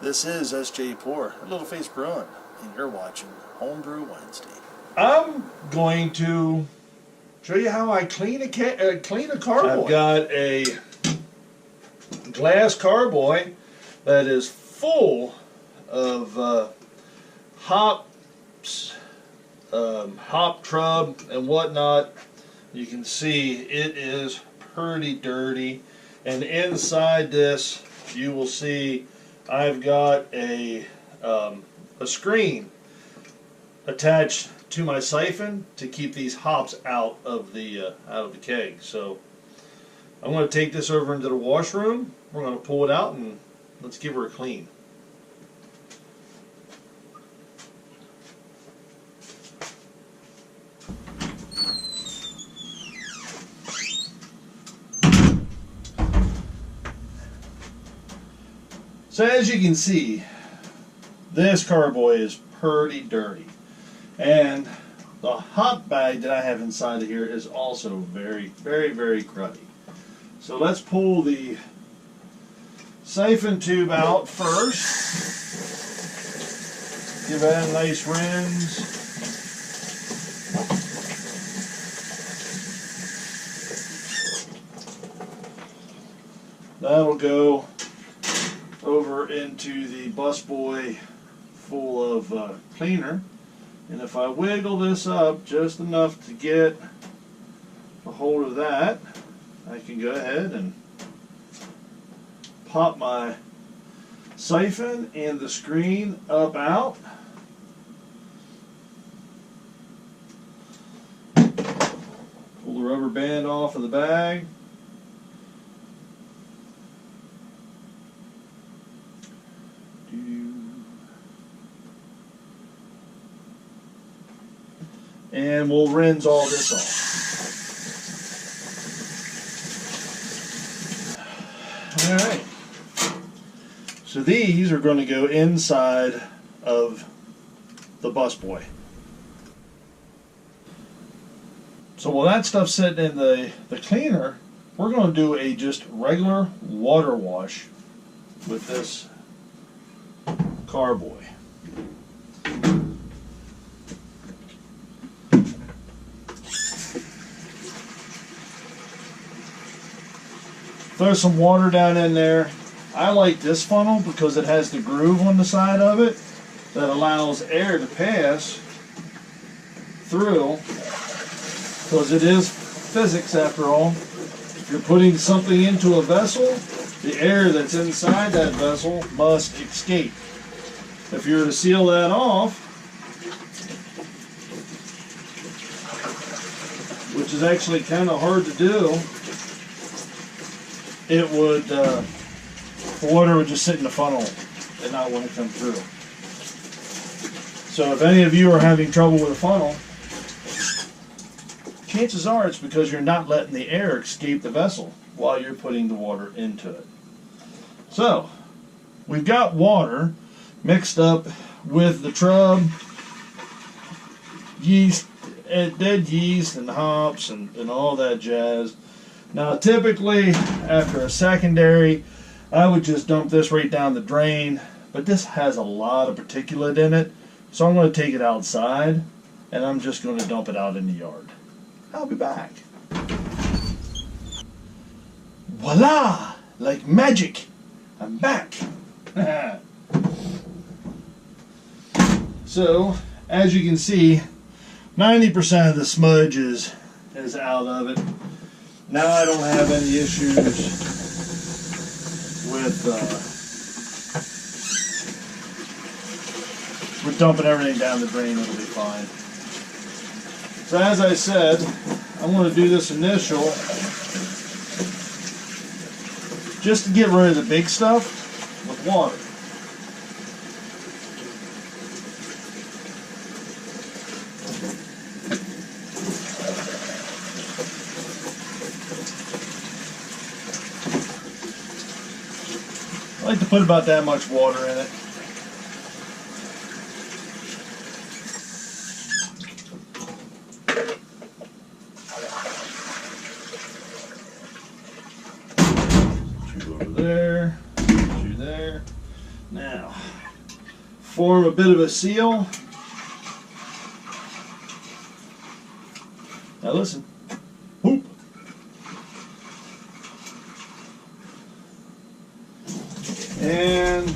This is S.J. Poor, a Little Face Brewing, and you're watching Homebrew Wednesday. I'm going to show you how I clean a carboy. I've got a glass carboy that is full of hops, hop trub and whatnot. You can see it is pretty dirty, and inside this you will see I've got a screen attached to my siphon to keep these hops out of the keg. So I'm going to take this over into the washroom. We're going to pull it out and let's give her a clean. So as you can see, this carboy is pretty dirty, and the hop bag that I have inside of here is also very, very, very cruddy. So let's pull the siphon tube out first. Give that a nice rinse. That'll go over into the busboy full of cleaner, and if I wiggle this up just enough to get a hold of that, I can go ahead and pop my siphon and the screen up out. Pull the rubber band off of the bag. And we'll rinse all this off. Alright. So these are going to go inside of the busboy. So while that stuff's sitting in the cleaner, we're going to do a just regular water wash with this carboy. Throw some water down in there. I like this funnel because it has the groove on the side of it that allows air to pass through, because it is physics after all. If you're putting something into a vessel, the air that's inside that vessel must escape. If you were to seal that off, which is actually kind of hard to do, it would, the water would just sit in the funnel and not want to come through. So if any of you are having trouble with a funnel, chances are it's because you're not letting the air escape the vessel while you're putting the water into it. So we've got water mixed up with the trub, yeast, dead yeast and hops and all that jazz. Now typically after a secondary, I would just dump this right down the drain, but this has a lot of particulate in it, so I'm going to take it outside and I'm just going to dump it out in the yard. I'll be back. Voila! Like magic, I'm back. So as you can see, 90% of the smudge is out of it. Now I don't have any issues with dumping everything down the drain. It'll be fine. So as I said, I'm going to do this initial just to get rid of the big stuff with water. I like to put about that much water in it. Two over there, two there. Now, form a bit of a seal. Now listen. Whoop. And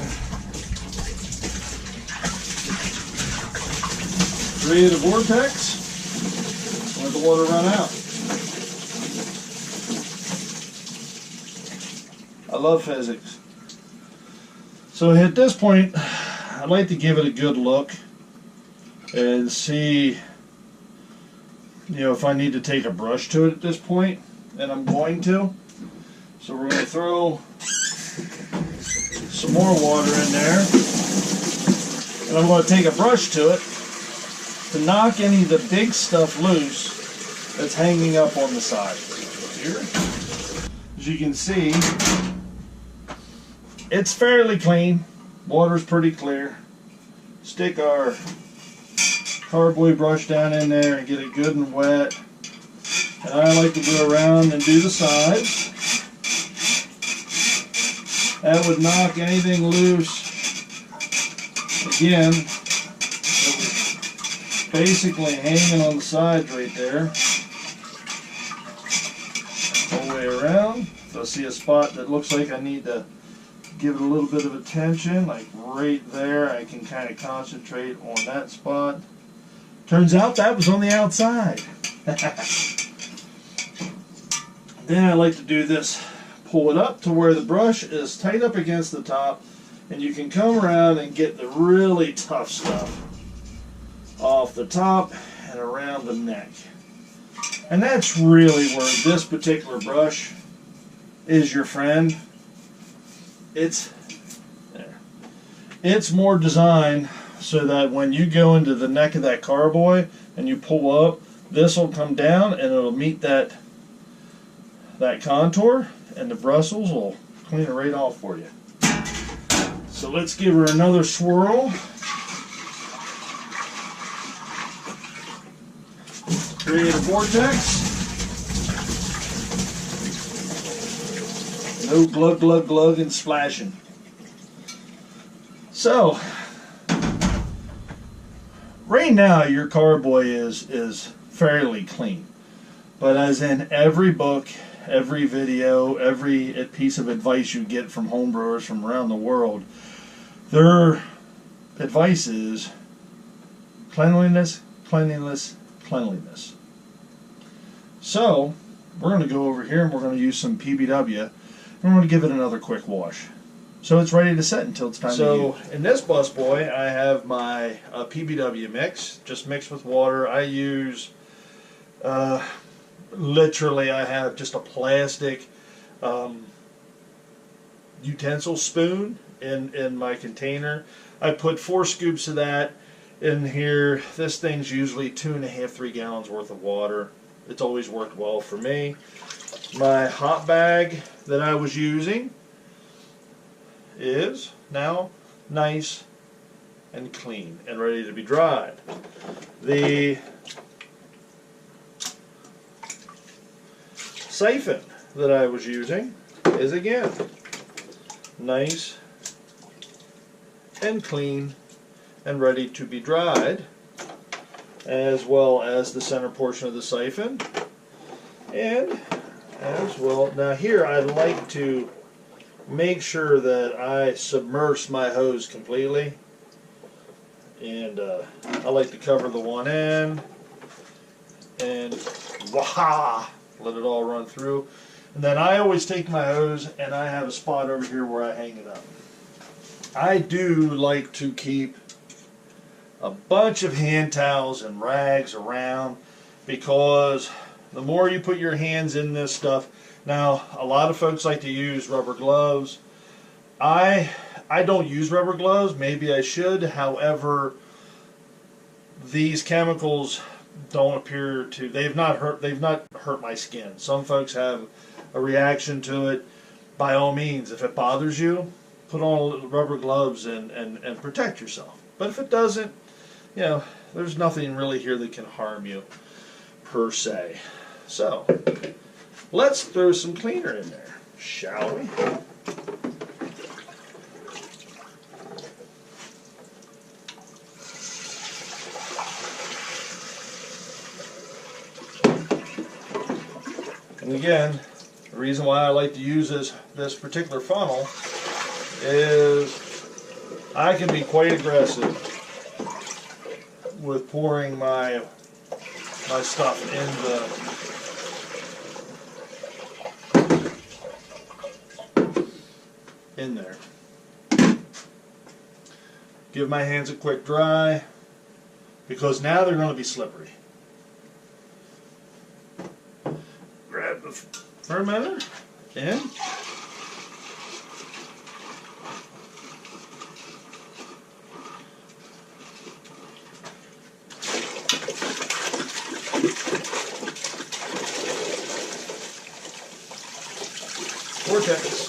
create a vortex. Let the water run out. I love physics. So at this point, I'd like to give it a good look and see, if I need to take a brush to it at this point, and I'm going to. So we're going to throw some more water in there, and I'm going to take a brush to it to knock any of the big stuff loose that's hanging up on the side. Here, as you can see, it's fairly clean. Water's pretty clear. Stick our carboy brush down in there and get it good and wet. And I like to go around and do the sides. That would knock anything loose. Again, it was basically hanging on the sides right there. All the way around. If I see a spot that looks like I need to give it a little bit of attention, like right there, I can kind of concentrate on that spot. Turns out that was on the outside. Then I like to do this. Pull it up to where the brush is tight up against the top, and you can come around and get the really tough stuff off the top and around the neck. And that's really where this particular brush is your friend. It's more designed so that when you go into the neck of that carboy and you pull up, this will come down and it'll meet that contour, and the bristles will clean it right off for you. So let's give her another swirl. Create a vortex. No glug, glug, glug, and splashing. So, right now your carboy is fairly clean. But as in every book, every video, every piece of advice you get from homebrewers from around the world, their advice is cleanliness, cleanliness, cleanliness. So, we're going to go over here and we're going to use some PBW. I'm going to give it another quick wash. So it's ready to set until it's time to use. So in this busboy, I have my PBW mix, just mixed with water. I use, literally I have just a plastic utensil spoon in my container. I put 4 scoops of that in here. This thing's usually 2.5, 3 gallons worth of water. It's always worked well for me. My hot bag that I was using is now nice and clean and ready to be dried. The siphon that I was using is again nice and clean and ready to be dried, as well as the center portion of the siphon, and as well. Now here I like to make sure that I submerge my hose completely, and I like to cover the one end and waha, let it all run through. And then I always take my hose and I have a spot over here where I hang it up. I do like to keep a bunch of hand towels and rags around, because the more you put your hands in this stuff. Now, a lot of folks like to use rubber gloves. I don't use rubber gloves. Maybe I should. However, these chemicals don't appear to, they've not hurt my skin. Some folks have a reaction to it. By all means, if it bothers you, put on rubber gloves and protect yourself. But if it doesn't, there's nothing really here that can harm you per se. So, let's throw some cleaner in there, shall we? And again, the reason why I like to use this particular funnel is I can be quite aggressive with pouring my stuff in there. Give my hands a quick dry, because now they're going to be slippery. Grab the fermenter in. Vortex.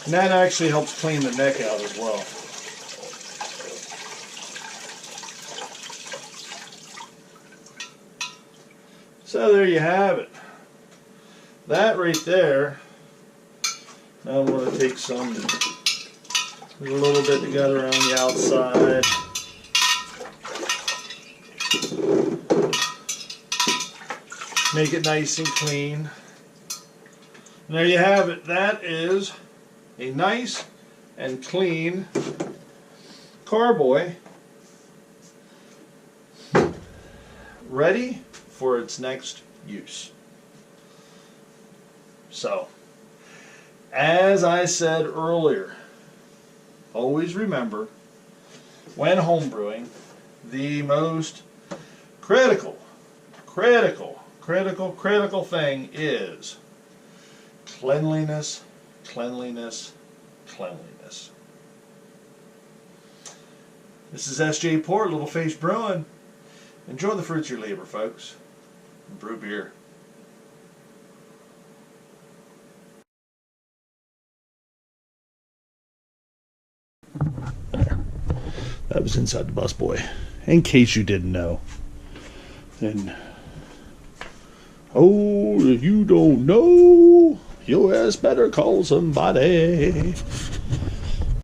And that actually helps clean the neck out as well. So there you have it. That right there. Now I'm going to take some, a little bit together on the outside. Make it nice and clean. And there you have it. That is a nice and clean carboy, ready for its next use. So, as I said earlier, always remember, when homebrewing, the most critical thing is cleanliness, cleanliness, cleanliness. This is S.J. Port, Little Face Brewing. Enjoy the fruits of your labor, folks. And brew beer. That was Inside the Busboy. In case you didn't know. And oh, if you don't know, you better call somebody.